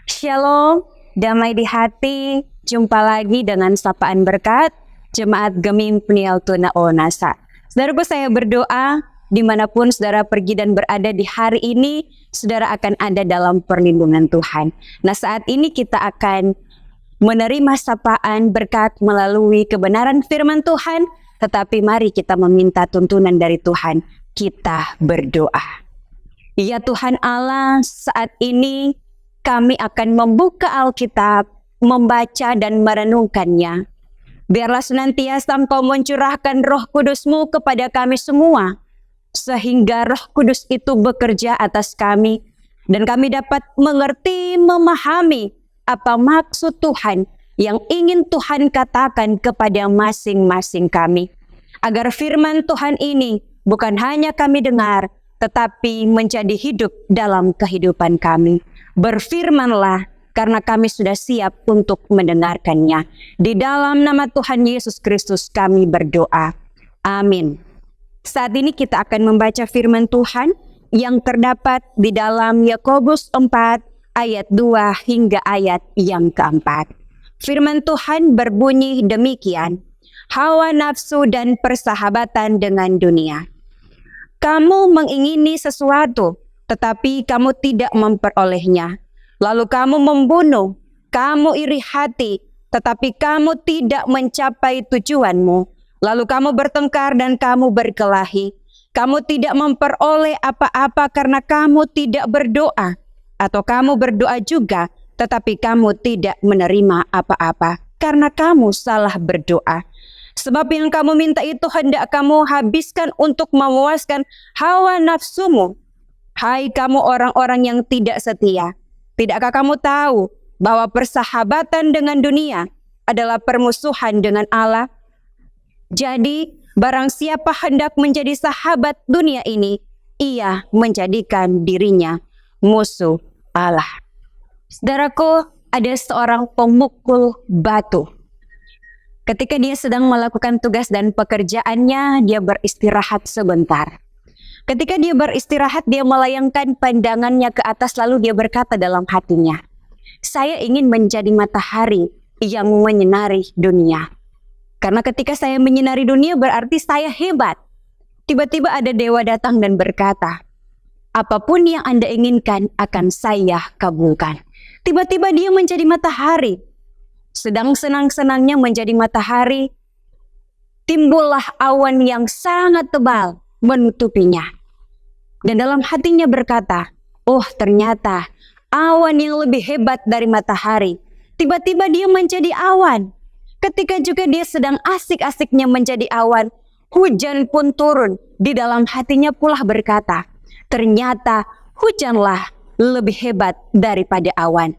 Shalom, damai di hati. Jumpa lagi dengan sapaan berkat Jemaat Gemim Peniel Tuna Onasa. Saudaraku, saya berdoa dimanapun saudara pergi dan berada di hari ini, saudara akan ada dalam perlindungan Tuhan. Nah, saat ini kita akan menerima sapaan berkat melalui kebenaran firman Tuhan, tetapi mari kita meminta tuntunan dari Tuhan. Kita berdoa. Ya Tuhan Allah, saat ini kami akan membuka Alkitab, membaca dan merenungkannya. Biarlah senantiasa Engkau mencurahkan Roh Kudus-Mu kepada kami semua, sehingga Roh Kudus itu bekerja atas kami, dan kami dapat mengerti, memahami apa maksud Tuhan yang ingin Tuhan katakan kepada masing-masing kami. Agar firman Tuhan ini bukan hanya kami dengar, tetapi menjadi hidup dalam kehidupan kami. Berfirmanlah, karena kami sudah siap untuk mendengarkannya. Di dalam nama Tuhan Yesus Kristus kami berdoa. Amin. Saat ini kita akan membaca firman Tuhan yang terdapat di dalam Yakobus 4 ayat 2 hingga ayat yang keempat. Firman Tuhan berbunyi demikian. Hawa nafsu dan persahabatan dengan dunia. Kamu mengingini sesuatu, tetapi kamu tidak memperolehnya. Lalu kamu membunuh, kamu iri hati, tetapi kamu tidak mencapai tujuanmu. Lalu kamu bertengkar dan kamu berkelahi. Kamu tidak memperoleh apa-apa karena kamu tidak berdoa. Atau kamu berdoa juga, tetapi kamu tidak menerima apa-apa karena kamu salah berdoa. Sebab yang kamu minta itu hendak kamu habiskan untuk memuaskan hawa nafsumu. Hai kamu orang-orang yang tidak setia, tidakkah kamu tahu bahwa persahabatan dengan dunia adalah permusuhan dengan Allah? Jadi, barang siapa hendak menjadi sahabat dunia ini, ia menjadikan dirinya musuh Allah. Saudaraku, ada seorang pemukul batu. Ketika dia sedang melakukan tugas dan pekerjaannya, dia beristirahat sebentar. Ketika dia beristirahat, dia melayangkan pandangannya ke atas, lalu dia berkata dalam hatinya, saya ingin menjadi matahari yang menyinari dunia. Karena ketika saya menyinari dunia berarti saya hebat. Tiba-tiba ada dewa datang dan berkata, apapun yang Anda inginkan akan saya kabulkan. Tiba-tiba dia menjadi matahari. Sedang senang-senangnya menjadi matahari, timbullah awan yang sangat tebal menutupinya. Dan dalam hatinya berkata, oh ternyata awan yang lebih hebat dari matahari. Tiba-tiba dia menjadi awan. Ketika juga dia sedang asik-asiknya menjadi awan, hujan pun turun. Di dalam hatinya pula berkata, ternyata hujanlah lebih hebat daripada awan.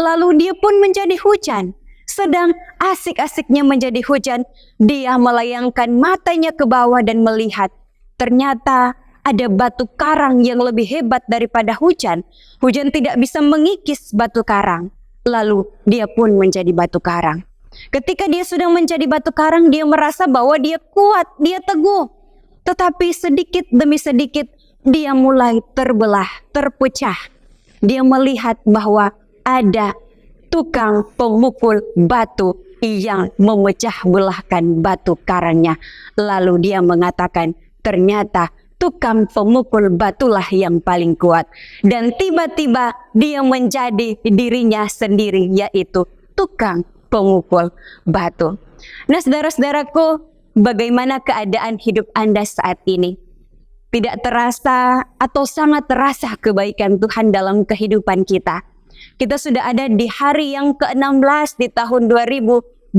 Lalu dia pun menjadi hujan. Sedang asik-asiknya menjadi hujan, dia melayangkan matanya ke bawah dan melihat, ternyata ada batu karang yang lebih hebat daripada hujan. Hujan tidak bisa mengikis batu karang. Lalu dia pun menjadi batu karang. Ketika dia sudah menjadi batu karang, dia merasa bahwa dia kuat, dia teguh. Tetapi sedikit demi sedikit, dia mulai terbelah, terpecah. Dia melihat bahwa ada tukang pemukul batu yang memecah belahkan batu karangnya. Lalu dia mengatakan, ternyata tukang pemukul batulah yang paling kuat. Dan tiba-tiba dia menjadi dirinya sendiri, yaitu tukang pemukul batu. Nah saudara-saudaraku, bagaimana keadaan hidup Anda saat ini? Tidak terasa atau sangat terasa kebaikan Tuhan dalam kehidupan kita. Kita sudah ada di hari yang ke-16 di tahun 2024.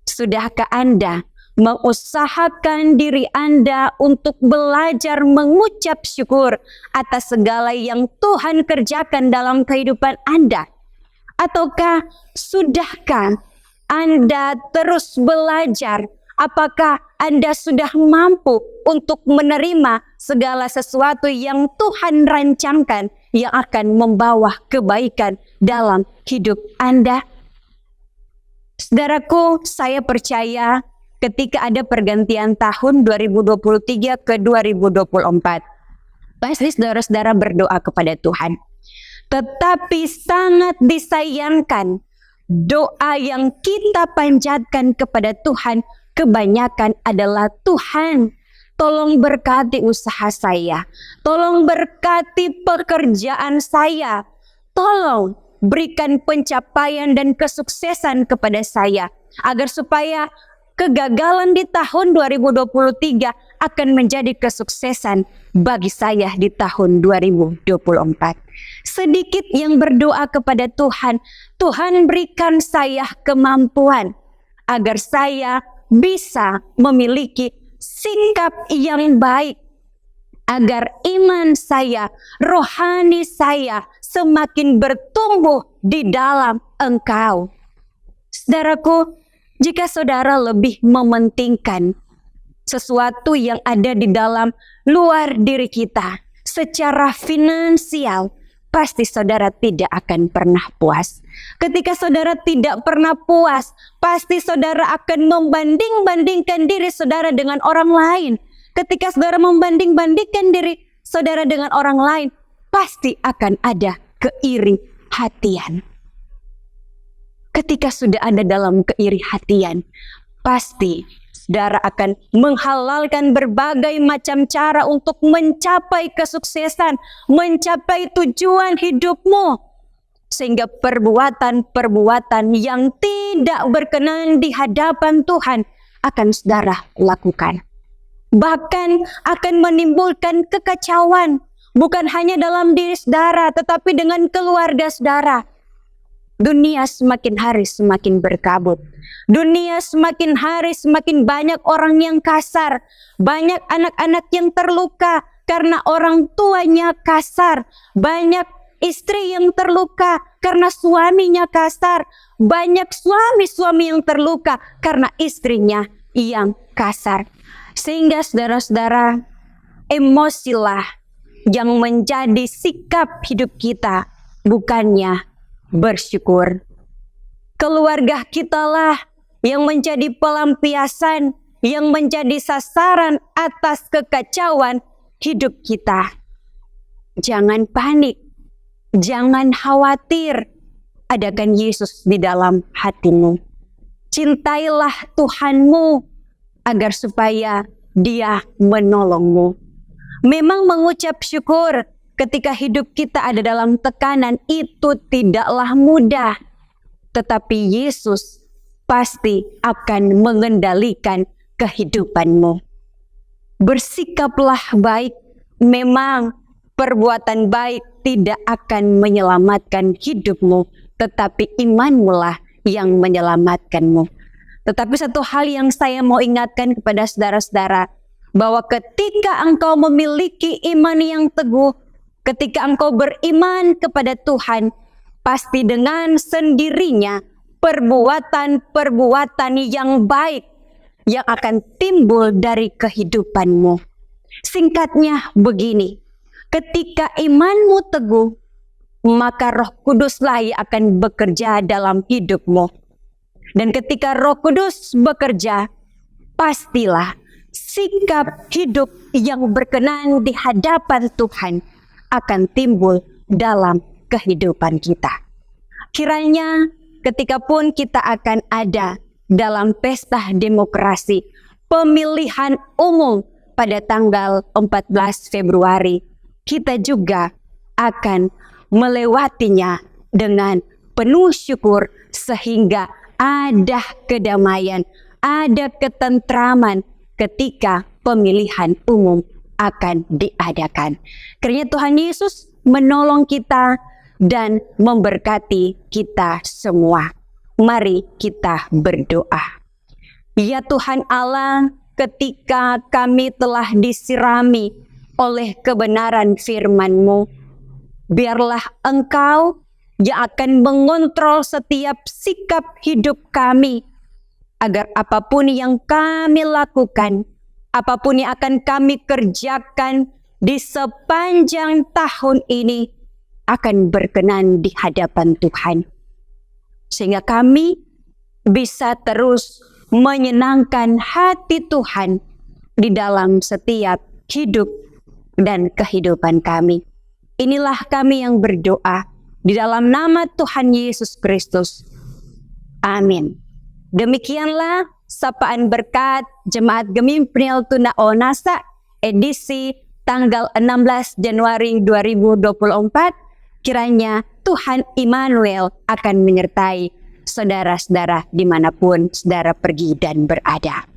Sudahkah Anda mengusahakan diri Anda untuk belajar mengucap syukur atas segala yang Tuhan kerjakan dalam kehidupan Anda? Ataukah sudahkah Anda terus belajar? Apakah Anda sudah mampu untuk menerima segala sesuatu yang Tuhan rancangkan yang akan membawa kebaikan dalam hidup Anda? Saudaraku, saya percaya ketika ada pergantian tahun 2023 ke 2024, pasti saudara-saudara berdoa kepada Tuhan. Tetapi sangat disayangkan, doa yang kita panjatkan kepada Tuhan kebanyakan adalah, Tuhan, tolong berkati usaha saya, tolong berkati pekerjaan saya, tolong berikan pencapaian dan kesuksesan kepada saya, agar supaya kegagalan di tahun 2023 akan menjadi kesuksesan bagi saya di tahun 2024. Sedikit yang berdoa kepada Tuhan, Tuhan berikan saya kemampuan agar saya bisa memiliki sikap yang baik, agar iman saya, rohani saya semakin bertumbuh di dalam Engkau. Saudaraku, jika saudara lebih mementingkan sesuatu yang ada di dalam luar diri kita secara finansial, pasti saudara tidak akan pernah puas. Ketika saudara tidak pernah puas, pasti saudara akan membanding-bandingkan diri saudara dengan orang lain. Ketika saudara membanding-bandingkan diri saudara dengan orang lain, pasti akan ada keiri hatian. Ketika sudah ada dalam keiri hatian, pasti saudara akan menghalalkan berbagai macam cara untuk mencapai kesuksesan, mencapai tujuan hidupmu. Sehingga perbuatan-perbuatan yang tidak berkenan di hadapan Tuhan akan saudara lakukan. Bahkan akan menimbulkan kekacauan, bukan hanya dalam diri saudara, tetapi dengan keluarga saudara. Dunia semakin hari semakin berkabut. Dunia semakin hari semakin banyak orang yang kasar. Banyak anak-anak yang terluka karena orang tuanya kasar. Banyak istri yang terluka karena suaminya kasar. Banyak suami-suami yang terluka karena istrinya yang kasar. Sehingga saudara-saudara, emosilah yang menjadi sikap hidup kita, bukannya bersyukur. Keluarga kitalah yang menjadi pelampiasan, yang menjadi sasaran atas kekacauan hidup kita. Jangan panik, jangan khawatir, adakan Yesus di dalam hatimu. Cintailah Tuhanmu agar supaya Dia menolongmu. Memang mengucap syukur ketika hidup kita ada dalam tekanan itu tidaklah mudah. Tetapi Yesus pasti akan mengendalikan kehidupanmu. Bersikaplah baik. Memang perbuatan baik tidak akan menyelamatkan hidupmu, tetapi imanmu lah yang menyelamatkanmu. Tetapi satu hal yang saya mau ingatkan kepada saudara-saudara, bahwa ketika engkau memiliki iman yang teguh, ketika engkau beriman kepada Tuhan, pasti dengan sendirinya perbuatan-perbuatan yang baik yang akan timbul dari kehidupanmu. Singkatnya begini, ketika imanmu teguh, maka Roh Kuduslah yang akan bekerja dalam hidupmu. Dan ketika Roh Kudus bekerja, pastilah sikap hidup yang berkenan di hadapan Tuhan akan timbul dalam kehidupan kita. Kiranya ketika pun kita akan ada dalam pesta demokrasi, pemilihan umum pada tanggal 14 Februari, kita juga akan melewatinya dengan penuh syukur sehingga ada kedamaian, ada ketentraman ketika pemilihan umum akan diadakan. Kiranya Tuhan Yesus menolong kita dan memberkati kita semua. Mari kita berdoa. Ya Tuhan Allah, ketika kami telah disirami oleh kebenaran firman-Mu, biarlah Engkau yang akan mengontrol setiap sikap hidup kami, agar apapun yang kami lakukan, apapun yang akan kami kerjakan di sepanjang tahun ini akan berkenan di hadapan Tuhan. Sehingga kami bisa terus menyenangkan hati Tuhan di dalam setiap hidup dan kehidupan kami. Inilah kami yang berdoa Di dalam nama Tuhan Yesus Kristus. Amin. Demikianlah sapaan berkat Jemaat Gemim Peniel Tuna Onasa edisi tanggal 16 Januari 2024. Kiranya Tuhan Immanuel akan menyertai saudara-saudara dimanapun saudara pergi dan berada.